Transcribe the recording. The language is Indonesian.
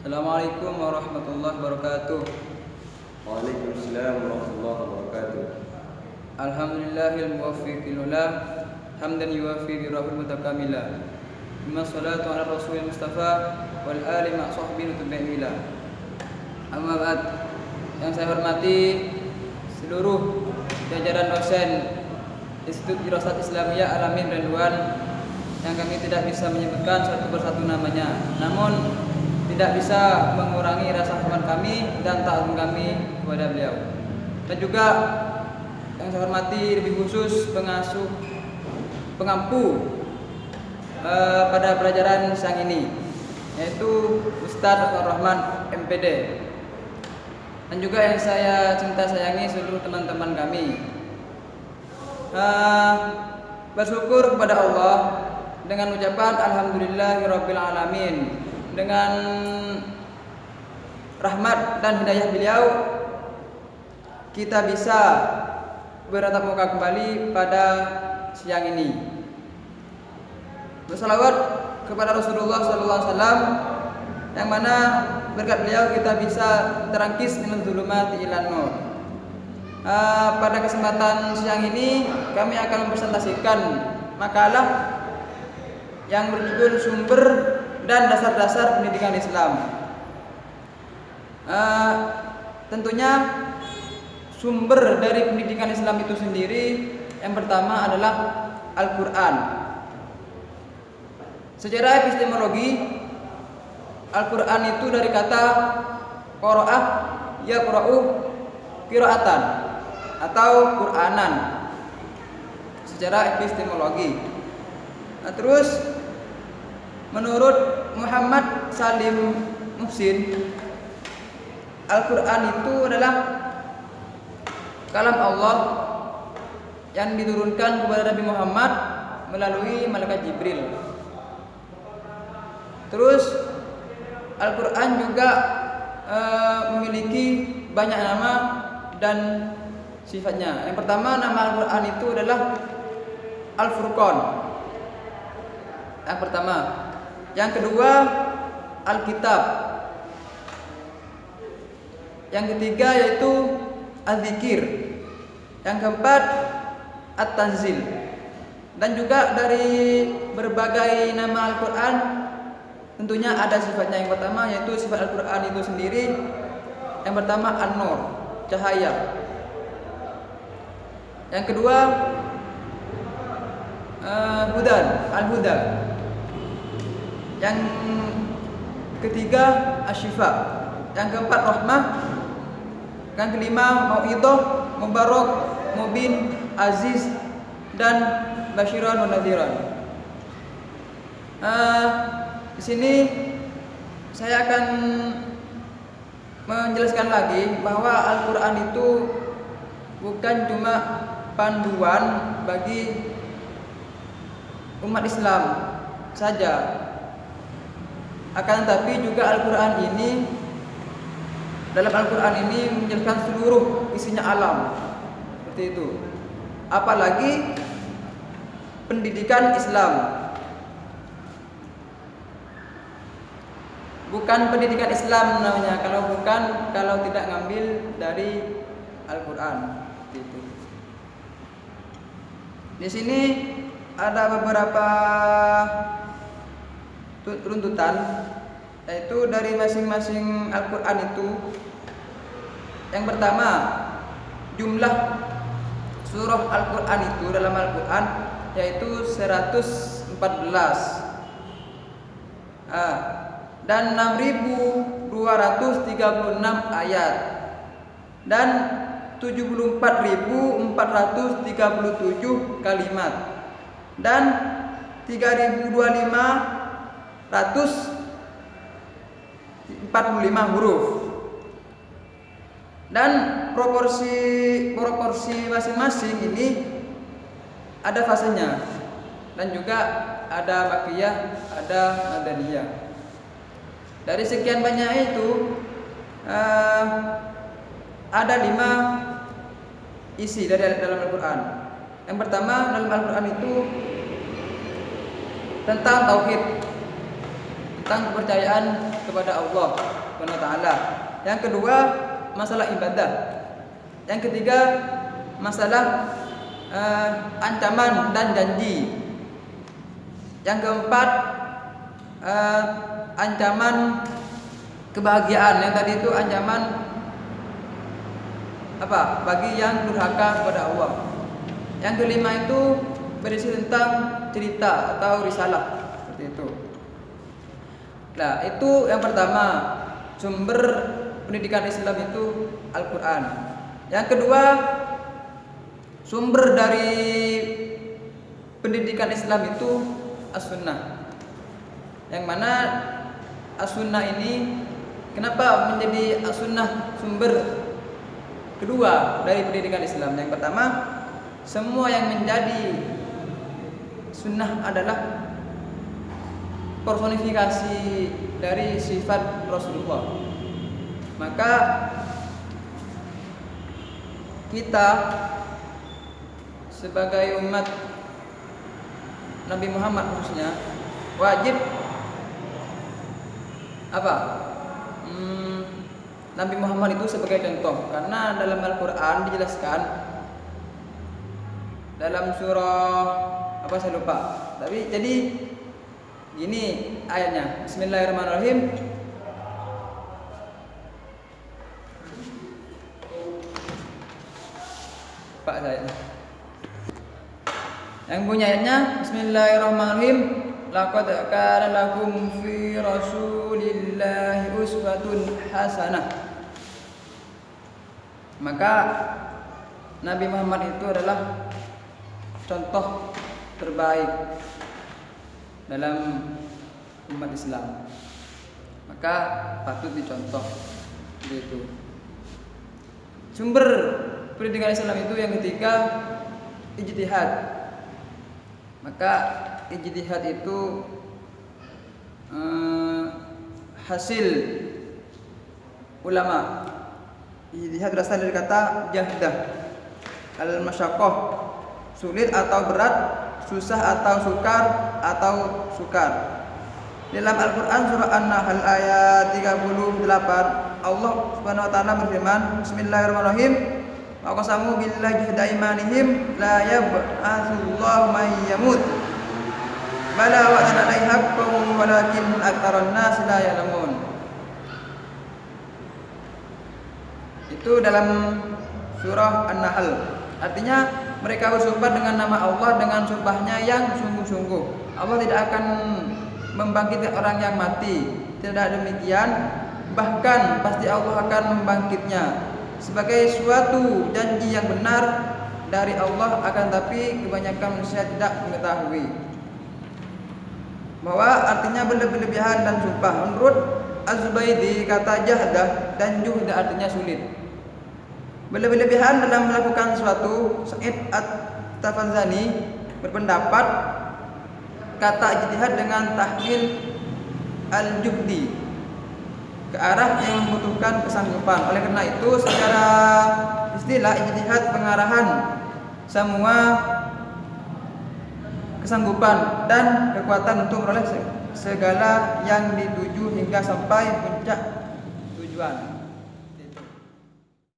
Assalamualaikum warahmatullahi wabarakatuh. Waalaikumsalam warahmatullahi wabarakatuh. Alhamdulillahil muwaffiqil ula hamdan yuwafi birahul mutakamila. Amma salatu ala rasulil mustafa wal ali ma sahbihi tabi'ila. Amma ba'd. Yang saya hormati seluruh jajaran dosen Institut Dirasat Islamiyah Alamin Ridwan, yang kami tidak bisa menyebutkan satu persatu namanya, namun tidak bisa mengurangi rasa hormat kami dan ta'zim kami kepada beliau. Dan juga yang saya hormati lebih khusus pengampu pada pelajaran siang ini, yaitu Ustadz Dr. Rahman MPD. Dan juga yang saya cinta sayangi seluruh teman-teman kami. Bersyukur kepada Allah dengan ucapan Alhamdulillahirabbil alamin. Dengan rahmat dan hidayah beliau, kita bisa bertatap muka kembali pada siang ini. Bersalawat kepada Rasulullah SAW, yang mana berkat beliau kita bisa terangkis minal zulumati ilan nur. Pada kesempatan siang ini kami akan mempresentasikan makalah yang berjudul Sumber dan Dasar-dasar Pendidikan Islam. Tentunya sumber dari pendidikan Islam itu sendiri yang pertama adalah Al-Quran. Secara epistemologi, Al-Quran itu dari kata qira'ah yaqra'u qira'atan atau Qur'anan secara epistemologi. Terus menurut Muhammad Salim Muhsin, Al-Quran itu adalah kalam Allah yang diturunkan kepada Nabi Muhammad melalui malaikat Jibril. Terus Al-Quran juga memiliki banyak nama dan sifatnya. Yang pertama, nama Al-Quran itu adalah Al-Furqan. Yang pertama. Yang kedua, Alkitab. Yang ketiga yaitu Az-Zikir. Yang keempat, At-Tanzil. Dan juga dari berbagai nama Al-Quran tentunya ada sifatnya. Yang pertama yaitu sifat Al-Quran itu sendiri. Yang pertama An-Nur, cahaya. Yang kedua Hudan, Al-Huda. Yang ketiga Asy-Syifa. Yang keempat Rahmah. Yang kelima Mau'idhah, Mubarak, Mubin, Aziz, dan Basyiran wa Nadhiran. Di sini saya akan menjelaskan lagi bahwa Al-Quran itu bukan cuma panduan bagi umat Islam saja, akan tetapi juga Al-Quran ini, dalam Al-Quran ini menjelaskan seluruh isinya alam, seperti itu. Apalagi pendidikan Islam, bukan pendidikan Islam namanya kalau tidak ngambil dari Al-Quran, seperti itu. Di sini ada beberapa runtutan, yaitu dari masing-masing Al-Quran itu. Yang pertama, jumlah surah Al-Quran itu dalam Al-Quran yaitu 114 dan 6.236 ayat dan 74.437 kalimat dan 3.545 huruf. Dan proporsi masing-masing ini ada fasenya, dan juga ada Makkiyah, ada Madaniyah. Dari sekian banyak itu ada 5 isi dari dalam Al-Quran. Yang pertama, dalam Al-Quran itu tentang tauhid, tentang kepercayaan kepada Allah Subhanahu wa taala. Yang kedua, masalah ibadah. Yang ketiga, masalah ancaman dan janji. Yang keempat, ancaman kebahagiaan. Yang tadi itu ancaman bagi yang durhaka kepada Allah. Yang kelima itu berisi tentang cerita atau risalah, seperti itu. Nah, itu yang pertama, sumber pendidikan Islam itu Al-Quran. Yang kedua, sumber dari pendidikan Islam itu As-Sunnah. Yang mana As-Sunnah ini, kenapa menjadi As-Sunnah sumber kedua dari pendidikan Islam? Yang pertama, semua yang menjadi sunnah adalah personifikasi dari sifat Rasulullah. Maka kita sebagai umat Nabi Muhammad khususnya wajib Nabi Muhammad itu sebagai contoh, karena dalam Al-Quran dijelaskan dalam surah saya lupa. Tapi jadi gini ayatnya. Bismillahirrahmanirrahim. Pak saya. Yang punya ayatnya Bismillahirrahmanirrahim. Laqad kana lakum fi Rasulillahi uswatun hasanah. Maka Nabi Muhammad itu adalah contoh terbaik dalam umat Islam. Maka patut dicontoh gitu. Sumber pendidikan Islam itu yang ketiga, ijtihad. Maka ijtihad itu hasil ulama. Ijtihad berasal dari kata jahdah, al-masyaqqah, sulit atau berat, susah atau sukar. Dalam Al-Quran surah An-Nahl ayat 38, Allah Subhanahu wa taala berfirman, Bismillahirrahmanirrahim. Wa qasamu billahi jahda imanihim la yab'atsullahu man yamut. Bala wa'dan 'alaihi haqqun walakin aktsarun nas la ya'lamun. Itu dalam surah An-Nahl. Artinya mereka bersumpah dengan nama Allah dengan sumpahnya yang sungguh-sungguh. Allah tidak akan membangkitkan orang yang mati. Tidak demikian, bahkan pasti Allah akan membangkitnya sebagai suatu janji yang benar dari Allah. Akan tapi kebanyakan manusia tidak mengetahui bahwa artinya berlebihan dan sumpah. Menurut Az-Zubaydi, kata jahdah dan juhda artinya sulit, berlebihan dalam melakukan sesuatu. Sa'id At-Tafanzani berpendapat kata ijtihad dengan tahmil al-juhdi ke arah yang membutuhkan kesanggupan. Oleh karena itu, secara istilah ijtihad pengarahan semua kesanggupan dan kekuatan untuk memperoleh segala yang dituju hingga sampai puncak tujuan.